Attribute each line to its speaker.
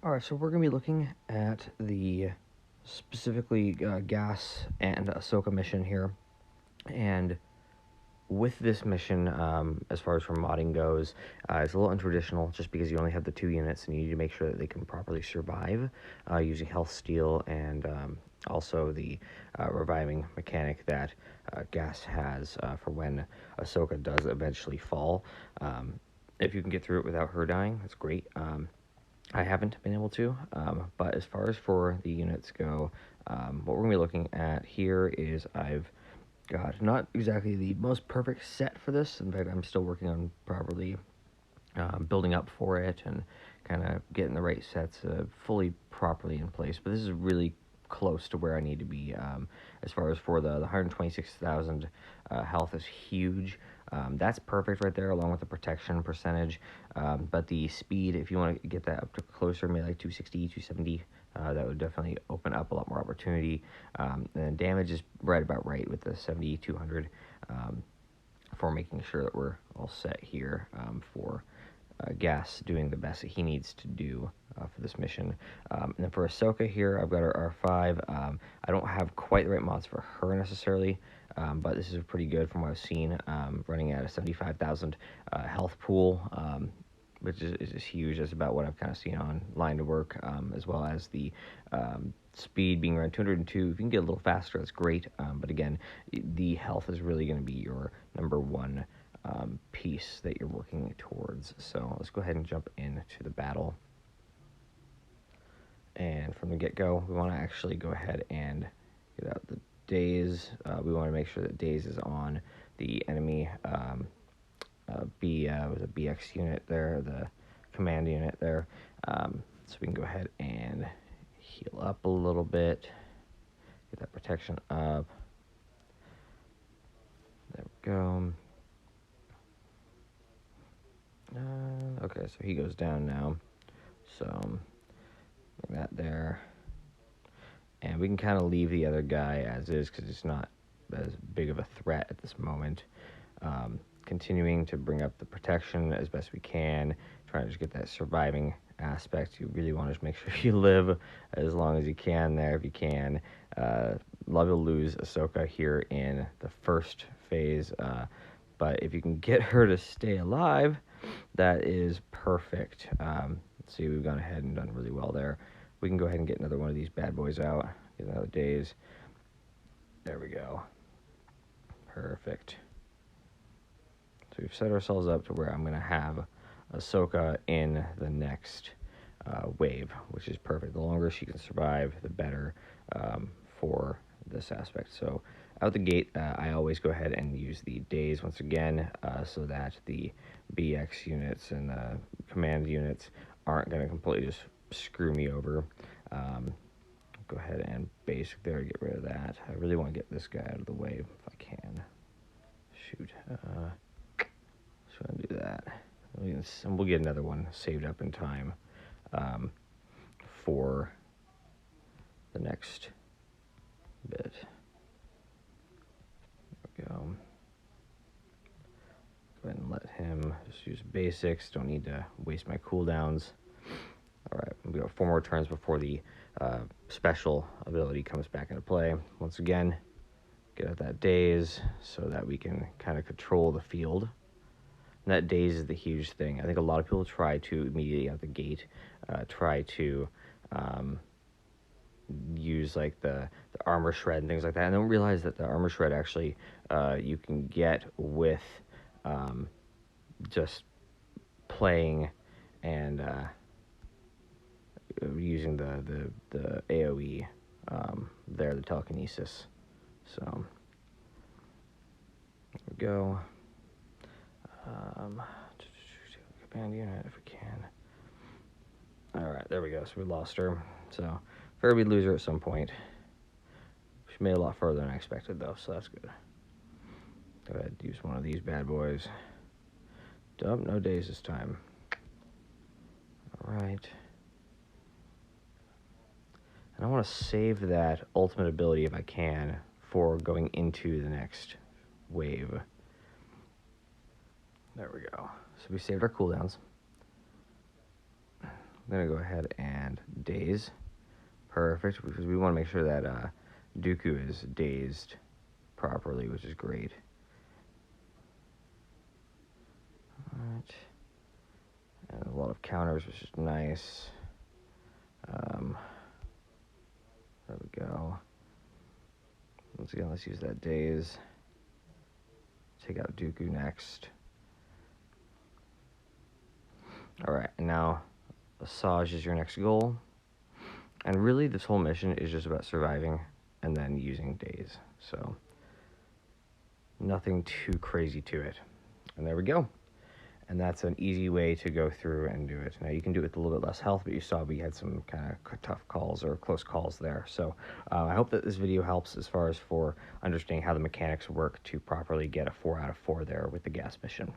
Speaker 1: Alright, so we're going to be looking at the specifically gas and Ahsoka mission here. And with this mission, as far as for modding goes, it's a little untraditional just because you only have the 2 units and you need to make sure that they can properly survive using health steal and also the reviving mechanic that gas has for when Ahsoka does eventually fall. If you can get through it without her dying, that's great. I haven't been able to, but as far as for the units go, what we're going to be looking at here is I've got not exactly the most perfect set for this. In fact, I'm still working on properly building up for it and kind of getting the right sets fully properly in place. But this is really close to where I need to be. As far as for the 126,000 health is huge. That's perfect right there, along with the protection percentage. But the speed, if you want to get that up to closer, maybe like 260, 270, that would definitely open up a lot more opportunity. And damage is right about right with the 70, 200 for making sure that we're all set here for Gas doing the best that he needs to do for this mission. And then for Ahsoka here, I've got our R5. I don't have quite the right mods for her necessarily, but this is pretty good from what I've seen, running at a 75,000 health pool, which is just huge. That's about what I've kind of seen online to work, as well as the speed being around 202. If you can get a little faster, that's great. But again, the health is really going to be your number one piece that you're working towards. So let's go ahead and jump into the battle. And from the get-go, we want to actually go ahead and get out the daze. We want to make sure that daze is on the enemy was a BX unit there, the command unit there. So we can go ahead and heal up a little bit, get that protection up. There we go. Okay, so he goes down now. So bring that there. And we can kind of leave the other guy as is because it's not as big of a threat at this moment. Continuing to bring up the protection as best we can, trying to just get that surviving aspect. You really want to just make sure you live as long as you can there if you can. Love to lose Ahsoka here in the first phase, but if you can get her to stay alive, that is perfect. See, we've gone ahead and done really well there. We can go ahead and get another one of these bad boys out. Get another daze. There we go. Perfect. So we've set ourselves up to where I'm going to have Ahsoka in the next wave, which is perfect. The longer she can survive, the better for this aspect. So out the gate, I always go ahead and use the daze once again, so that the BX units and the command units aren't going to completely just screw me over. Go ahead and basic there, get rid of that. I really want to get this guy out of the way if I can. Shoot. So I'm going to do that. And we'll get another one saved up in time for the next bit. There we go. Go ahead and let him just use basics. Don't need to waste my cooldowns. Alright, we got 4 more turns before the special ability comes back into play. Once again, get out that daze so that we can kind of control the field. And that daze is the huge thing. I think a lot of people try to immediately out the gate try to use like the armor shred and things like that, and don't realize that the armor shred actually you can get with just playing and using the AoE there, the telekinesis. So there we go. Command unit if we can. Alright, there we go. So we lost her. So figured we'd lose her at some point. She made a lot further than I expected though, so that's good. Go ahead, use one of these bad boys. Dump, no days this time. Alright. And I want to save that ultimate ability if I can for going into the next wave. There we go. So we saved our cooldowns. I'm going to go ahead and daze. Perfect, because we want to make sure that Dooku is dazed properly, which is great. Alright. And a lot of counters, which is nice. There we go. Once again, let's use that daze. Take out Dooku next. Alright, and now Asajj is your next goal. And really, this whole mission is just about surviving and then using daze. So, nothing too crazy to it. And there we go. And that's an easy way to go through and do it. Now, you can do it with a little bit less health, but you saw we had some kind of tough calls or close calls there. So I hope that this video helps as far as for understanding how the mechanics work to properly get a 4 out of 4 there with the gas mission.